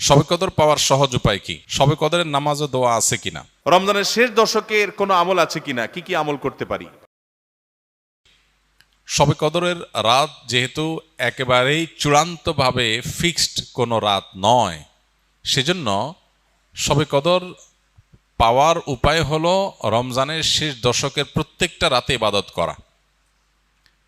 শবে কদর পাওয়ার সহজ উপায় কি? শবে কদরের নামাজ ও দোয়া আছে কিনা? রমজানের শেষ দশকের কোনো আমল আছে কিনা, কি কি আমল করতে পারি? শবে কদরের রাত যেহেতু একেবারেই চূড়ান্তভাবে ফিক্সড কোনো রাত নয়, সেজন্য শবে কদর পাওয়ার উপায় হলো রমজানের শেষ দশকের প্রত্যেকটা রাতে ইবাদত করা।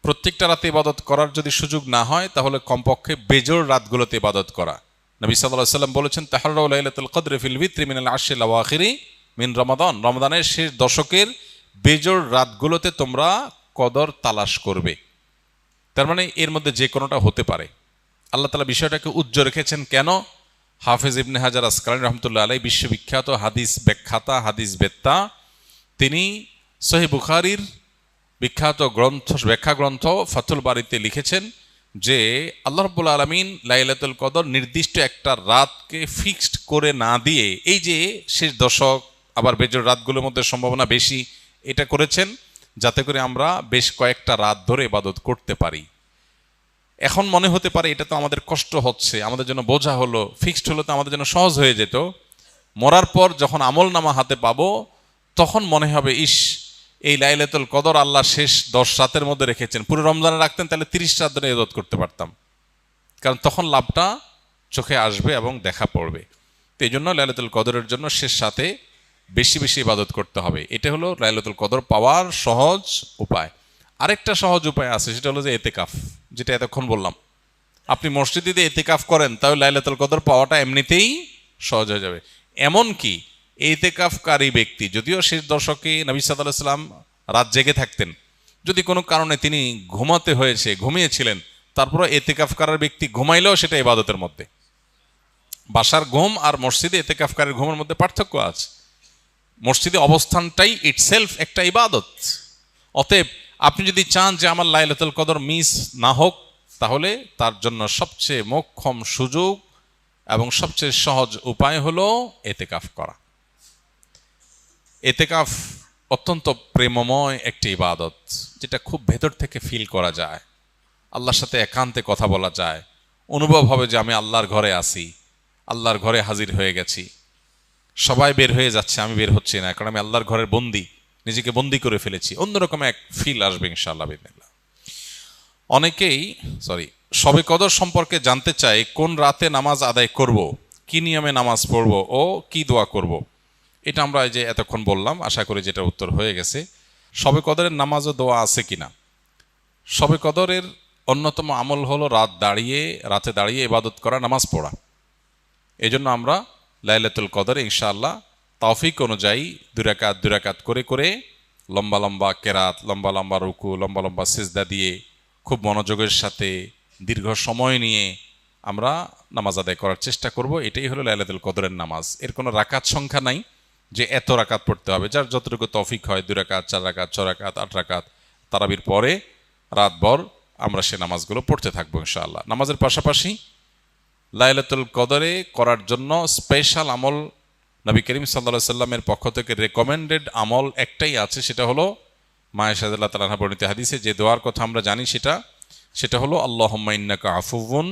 প্রত্যেকটা রাতে ইবাদত করার যদি সুযোগ না হয়, তাহলে কমপক্ষে বেজোড় রাতগুলোতে ইবাদত করা। নবী সাল্লাল্লাহু আলাইহি ওয়াসাল্লাম বলেছেন, তাহাররাউ লাইলাতুল কদরি ফিল বিত্রি মিনাল আশরিল আওয়াখিরি মিন রমাদান। রমাদানের শেষ দশকের বেজোড় রাতগুলোতে তোমরা কদর তালাশ করবে। তার মানে এর মধ্যে যে কোনোটা হতে পারে। আল্লাহ তাআলা বিষয়টাকে উজ্জ্বল রেখেছেন কেন? হাফেজ ইবনে হাজার আসকালানী রহমতুল্লাহ আলাইহি, বিশ্ববিখ্যাত হাদিস ব্যাখ্যাতা, হাদিস বেত্তা, তিনি সহিহ বুখারীর বিখ্যাত গ্রন্থ, ব্যাখ্যা গ্রন্থ ফাতুল বারীতে লিখেছেন যে আল্লাহ রাব্বুল আলামিন লাইলাতুল কদর নির্দিষ্ট একটা রাতকে ফিক্সড করে না দিয়ে, এই যে শেষ দশক আবার বেজোড় রাতগুলোর মধ্যে সম্ভাবনা বেশি, এটা করেছেন যাতে করে আমরা বেশ কয়েকটা রাত ধরে ইবাদত করতে পারি। এখন মনে হতে পারে এটা তো আমাদের কষ্ট হচ্ছে, আমাদের জন্য বোঝা হলো, ফিক্সড হলো তো আমাদের জন্য সহজ হয়ে যেত। মরার পর যখন আমল নামা হাতে পাবো, তখন মনে হবে ইস, এই লাইলাতুল কদর আল্লাহ শেষ 10 রাতের মধ্যে রেখেছেন, পুরো রমজানে রাখতেন তাহলে 30 রাত ধরে ইবাদত করতে পারতাম। কারণ তখন লাভটা চোখে আসবে এবং দেখা পড়বে। তো এই জন্য লাইলাতুল কদরের জন্য শেষ সাথে বেশি বেশি ইবাদত করতে হবে। এটা হলো লাইলাতুল কদর পাওয়ার সহজ উপায়। আরেকটা সহজ উপায় আছে, সেটা হলো যে এতেকাফ, যেটা এতক্ষণ বললাম। আপনি মসজিদে যদি এতেকাফ করেন, তাহলে লাইলাতুল কদর পাওয়াটা এমনিতেই সহজ হয়ে যাবে। এমনকি এতেকাফকারী ব্যক্তি, যদিও শেষ দশকে নবী সাল্লাল্লাহু আলাইহি ওয়াসাল্লাম রাত জেগে থাকতেন, যদি কোনো কারণে তিনি ঘুমাতে হয়েছে, ঘুমিয়েছিলেন, তারপরে এতেকাফ করার ব্যক্তি ঘুমাইলেও সেটা ইবাদতের মধ্যে। বাসার ঘুম আর মসজিদে এতেকাফকারীর ঘুমের মধ্যে পার্থক্য আছে। মসজিদে অবস্থানটাই ইটসেলফ একটা ইবাদত। অতএব আপনি যদি চান যে আমার লাইলাতুল কদর মিস না হোক, তাহলে তার জন্য সবচেয়ে মোক্ষম সুযোগ এবং সবচেয়ে সহজ উপায় হলো এতেকাফ করা। এতেকাফ অত্যন্ত প্রেমময় একটি ইবাদত, যেটা খুব ভেতর থেকে ফিল করা যায়। আল্লাহর সাথে একান্তে কথা বলা যায়, অনুভব হবে যে আমি আল্লাহর ঘরে আছি, আল্লাহর ঘরে হাজির হয়ে গেছি। সবাই বের হয়ে যাচ্ছে, আমি বের হচ্ছি না, কারণ আমি আল্লাহর ঘরের বন্দী, নিজেকে বন্দী করে ফেলেছি। অন্যরকম এক ফিল আসবে ইনশাআল্লাহ বিসমিল্লাহ। অনেকেই শবে কদর সম্পর্কে জানতে চাই, কোন রাতে নামাজ আদায় করব, কি নিয়মে নামাজ পড়ব ও কি দোয়া করব। এটা আমরা এই যে এতক্ষণ বললাম, আশা করি যেটা উত্তর হয়ে গেছে। শবে কদরের নামাজ ও দোয়া আছে কিনা? শবে কদরের অন্যতম আমল হলো রাতে দাঁড়িয়ে ইবাদত করা, নামাজ পড়া। এই জন্য আমরা লাইলাতুল কদরে ইনশাআল্লাহ তৌফিক অনুযায়ী 2 রাকাত করে করে লম্বা লম্বা কেরাত, লম্বা লম্বা রুকু, লম্বা লম্বা সিজদা দিয়ে খুব মনোযোগের সাথে দীর্ঘ সময় নিয়ে আমরা নামাজ আদায় করার চেষ্টা করব। এটাই হলো লাইলাতুল কদরের নামাজ। এর কোনো রাকাত সংখ্যা নাই যে এত রাকাত পড়তে হবে, যার যতটুকু তৌফিক হয়, 2 রাকাত, 4 রাকাত, 6 রাকাত, 8 রাকাত, তারাবির পরে রাতভর আমরা সে নামাজগুলো পড়তে থাকবো ইনশাআল্লাহ। নামাজের পাশাপাশি লাইলাতুল কদরে করার জন্য স্পেশাল আমল নবী করিম সাল্লাল্লাহু আলাইহি সাল্লামের পক্ষ থেকে রেকমেন্ডেড আমল একটাই আছে, সেটা হলো মা আয়েশা রাদিয়াল্লাহু তাআলা আনহা বর্ণিত হাদিসে যে দোয়ার কথা আমরা জানি, সেটা হলো আল্লাহুম্মা ইন্নাকা আফুউন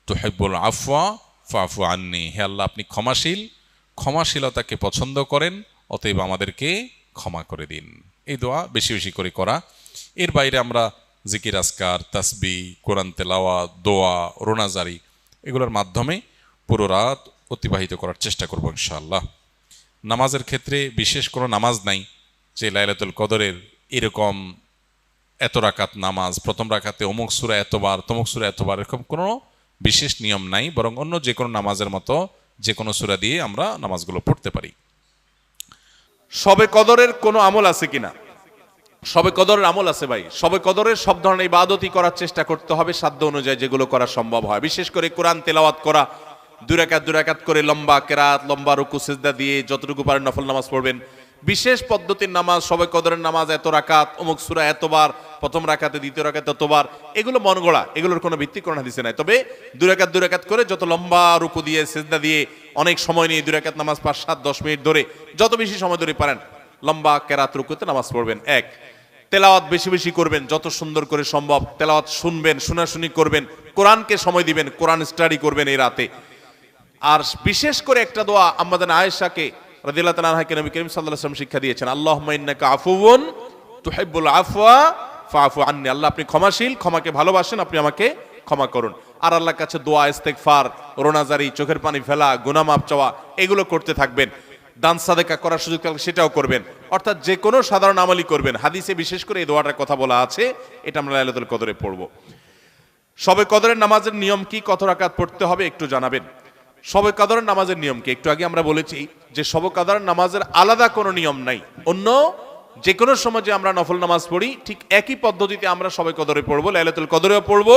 তুহিব্বুল আফওয়া ফাফু আন্নি। হে আল্লাহ, আপনি ক্ষমাশীল, ক্ষমাশীলতাকে পছন্দ করেন, অতএব আমাদেরকে ক্ষমা করে দিন। এই দোয়া বেশি বেশি করে করা। এর বাইরে আমরা জিকির, আজকার, তাসবিহ, কোরআন তেলাওয়াত, দোয়া, রোনাজারি, এগুলোর মাধ্যমে পুরো রাত অতিবাহিত করার চেষ্টা করব ইনশাআল্লাহ। নামাজের ক্ষেত্রে বিশেষ কোনো নামাজ নাই যে লাইলাতুল কদরের এরকম এত রাকাত নামাজ, প্রথম রাকাতে অমুক সূরা এতবার, তমুক সূরা এতবার, এরকম কোনো বিশেষ নিয়ম নাই। বরং অন্য যে কোনো নামাজের মতো যে কোনো সূরা দিয়ে আমরা নামাজগুলো পড়তে পারি। শবে কদরের কোনো আমল আছে কিনা? শবে কদরের আমল আছে ভাই। শবে কদরের সব ধরনের ইবাদতই করার চেষ্টা করতে হবে সাধ্য অনুযায়ী, যেগুলো করা সম্ভব হয়। বিশেষ করে কোরআন তেলাওয়াত করা, 2 রাকাত করে লম্বা কেরাত, লম্বা রুকু সিজদা দিয়ে যতটুকু পারেন নফল নামাজ পড়বেন। বিশেষ পদ্ধতির নামাজ, শবে কদরের নামাজ এত রাকাত, অমুক সূরা এতবার, প্রথম রাকাতে, দ্বিতীয় রাকাতে এতবার, এগুলো মন গড়া, এগুলোর কোনো ভিত্তি কোরআন হাদিসে নাই। তবে 2 রাকাত করে যত লম্বা রুকু দিয়ে, সিজদা দিয়ে, অনেক সময় নিয়ে 2 রাকাত নামাজ 5, 7, 10 মিনিট ধরে, যত বেশি সময় ধরে পারেন লম্বা কেরাত রুকুতে নামাজ পড়বেন। এক, তেলাওয়াত বেশি বেশি করবেন, যত সুন্দর করে সম্ভব তেলাওয়াত শুনবেন, শোনাশুনি করবেন, কোরআনকে সময় দিবেন, কোরআন স্টাডি করবেন এই রাতে। আর বিশেষ করে একটা দোয়া আমাদের আয়েশাকে রাদিয়াল্লাহু তাআলা আনহাকে নবী করিম সাল্লাল্লাহু আলাইহি ওয়াসাল্লাম শিক্ষা দিয়েছেন, আল্লাহুম্মা ইন্নাকা আফুউন তুহিব্বুল আফওয়া ফাআফু আন্নি। আল্লাহ আপনি ক্ষমাশীল, ক্ষমাকে ভালোবাসেন, আপনি আমাকে ক্ষমা করুন। আর আল্লাহর কাছে দোয়া, ইস্তেগফার, রোনাজারি, চোখের পানি ফেলা, গুনাহ মাফ চাওয়া, এগুলো করতে থাকবেন। দান সাদেকা করার সুযোগ থাকলে সেটাও করবেন, অর্থাৎ যে কোনো সাধারণ আমলই করবেন। হাদিসে বিশেষ করে এই দোয়াটার কথা বলা আছে, এটা আমরা লাইলাতুল কদরে পড়ব। শবে কদরের নামাজের নিয়ম কি, কত রাকাত পড়তে হবে একটু জানাবেন। শবে কদরের নামাজের নিয়ম কি, একটু আগে আমরা বলেছি যে শবে কদরের নামাজের আলাদা কোনো নিয়ম নাই। অন্য যে কোনো সময় যে আমরা নফল নামাজ পড়ি, ঠিক একই পদ্ধতিতে আমরা শবে কদরে পড়বো, লাইলাতুল কদরেও পড়বো।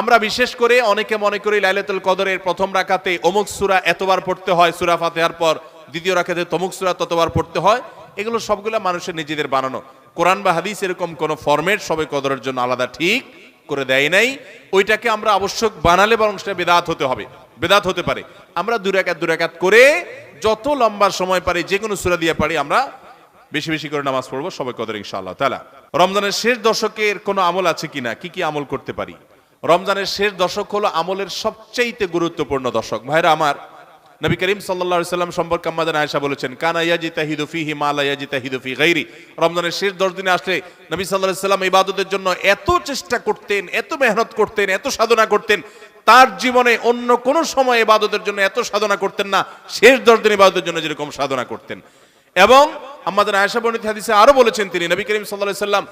আমরা বিশেষ করে অনেকে মনে করি লাইলাতুল কদরের প্রথম রাকাতে অমুক সূরা এতবার পড়তে হয়, সূরা ফাতিহার পর দ্বিতীয় রাকাতে তমুক সূরা ততবার পড়তে হয়। এগুলো সবগুলো মানুষের নিজেদের বানানো। কোরআন বা হাদিস এরকম কোন ফরম্যাট শবে কদরের জন্য আলাদা ঠিক করে দেয় নাই। ওইটাকে আমরা আবশ্যক বানালে বরং সেটা বেদাত হতে হবে, বেদাত হতে পারে। আমরা দুই রাকাত করে যত লম্বা সময় পারি, যে কোনো সূরা দিয়ে পারি, আমরা বেশি বেশি করে নামাজ পড়বো শবে কদর ইনশাআল্লাহ তাআলা। রমজানের শেষ দশকের কোনো আমল আছে কিনা, কি কি আমল করতে পারি? রমজানের শেষ দশক হলো আমলের সবচেয়ে গুরুত্বপূর্ণ দশক। ভাইরা আমার, নবী করিম সাল্লাল্লাহু আলাইহি সাল্লাম সম্পর্কে আমাদের আয়েশা বলেছেন, কানা ইয়াজিতাহিদু ফীহি মা লা ইয়াজিতাহিদু ফী গায়রি। রমজানের শেষ 10 দিনে আসলে নবী সাল্লাল্লাহু আলাইহি সাল্লাম ইবাদতের জন্য এত চেষ্টা করতেন, এত মেহনত করতেন, এত সাধনা করতেন, তার জীবনে অন্য কোন সময় ইবাদতের জন্য এত সাধনা করতেন না, শেষ 10 দিন ইবাদতের জন্য যেরকম সাধনা করতেন। এবং আমাদের আয়েশা বর্ণিত হাদিসে আরো বলেছেন তিনি, নবী করিম সাল্লাল্লাহু আলাইহি সাল্লাম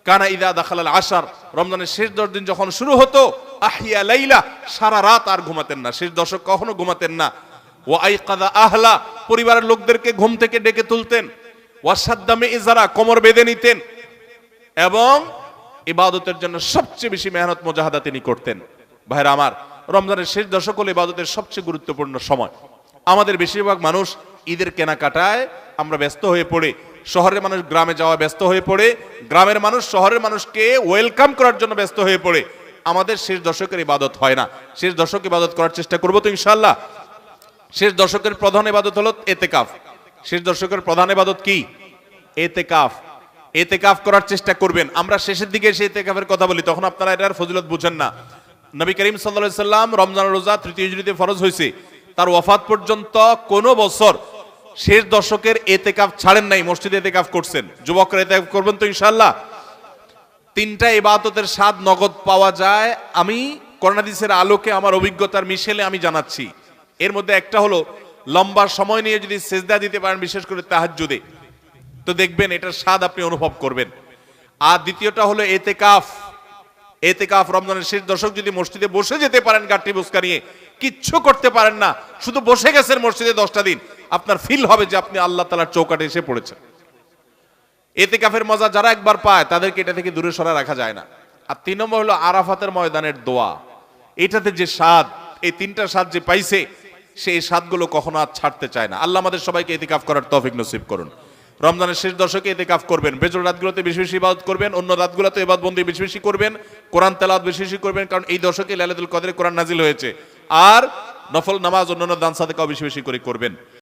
কানা ইদা দাখালাল আশার, রমজানের শেষ 10 দিন যখন শুরু হতো, আহিয়া লাইলা, সারা রাত আর ঘুমাতেন না, শেষ দশক কখনো ঘুমাতেন না। ওয়া আইকাযা আহলা, পরিবারের লোকদেরকে ঘুম থেকে ডেকে তুলতেন। ওয়া সাদ্দামে ইজারা, কোমর বেঁধে নিতেন। এবং ইবাদতের জন্য সবচেয়ে বেশি মেহনত মুজাহাদা তিনি করতেন। ভাইরা আমার, রমজানের শেষ দশক হলো ইবাদতের সবচেয়ে গুরুত্বপূর্ণ সময়। আমাদের বেশিরভাগ মানুষ ঈদের কেনাকাটায় আমরা ব্যস্ত হয়ে পড়ে, শহরের মানুষ গ্রামে যাওয়া ব্যস্ত হয়ে পড়ে, গ্রামের মানুষ শহরের মানুষকে ওয়েলকাম করার জন্য ব্যস্ত হয়ে পড়ে। আমাদের শেষ দশকের ইবাদত হয় না। শেষ দশক ইবাদত করার চেষ্টা করবো তো ইনশাআল্লাহ। শেষ দশকের প্রধান ইবাদত হলো এতেকাফ। শেষ দশকের প্রধান ইবাদত কি? এতেকাফ। এতেকাফ করার চেষ্টা করবেন। আমরা শেষের দিকে এসে এতেকাফের কথা বলি, তখন আপনারা এটার ফজিলত বুঝেন না। নবী করিম সাল্লাল্লাহু আলাইহি সাল্লাম রমজানের রোজা তৃতীয় হিজরিতে ফরজ হয়েছে, তার ওয়াফাত পর্যন্ত কোন বছর শেষ দশকের এতেকাফ ছাড়েন নাই, মসজিদে এতেকাফ করছেন। যুবকরা এতেকাফ করবেন তো ইনশাআল্লাহ। 3টা ইবাদতের স্বাদ নগদ পাওয়া যায়, আমি কোরআন হাদিসের আলোকে আমার অভিজ্ঞতার মিশেলে আমি জানাচ্ছি। এর মধ্যে একটা হলো, লম্বা সময় নিয়ে যদি সেজদা দিতে পারেন, বিশেষ করে তাহাজ্জুদে, তো দেখবেন এটার স্বাদ আপনি অনুভব করবেন। আর দ্বিতীয়টা হলো এতেকাফ। এতেকাফ রমজানের শেষ দশক যদি মসজিদে বসে যেতে পারেন, গাঠি বুসকা নিয়ে, কিচ্ছু করতে পারেন না, শুধু বসে গেছেন মসজিদে 10টা দিন, আপনার ফিল হবে যে আপনি আল্লাহ তাআলার চৌকাঠে এসে পড়েছেন। এতেকাফের মজা যারা একবার পায়, তাদেরকে এটা থেকে দূরে সরা রাখা যায় না। আর 3 নম্বর হলো আরাফাতের ময়দানের দোয়া। এটাতে যে স্বাদ, এই 3টা স্বাদ যে পাইছে, সেই স্বাদগুলো কখনো আর ছাড়তে চায় না। আল্লাহ আমাদের সবাইকে ইতিকাফ করার তৌফিক নসিব করুন। রমজানের শেষ দশকে ইতিকাফ করবেন, বেজর রাতগুলোতে বেশি বেশি ইবাদত করবেন, অন্য রাতগুলোতে ইবাদত বন্দি বেশি বেশি করবেন, কোরআন তেলাওয়াত বেশি বেশি করবেন, কারণ এই দশকে লাইলাতুল কদরে কোরআন নাজিল হয়েছে। আর নফল নামাজ, অন্যান্য দান সাদেকাও বেশি বেশি করে করবেন।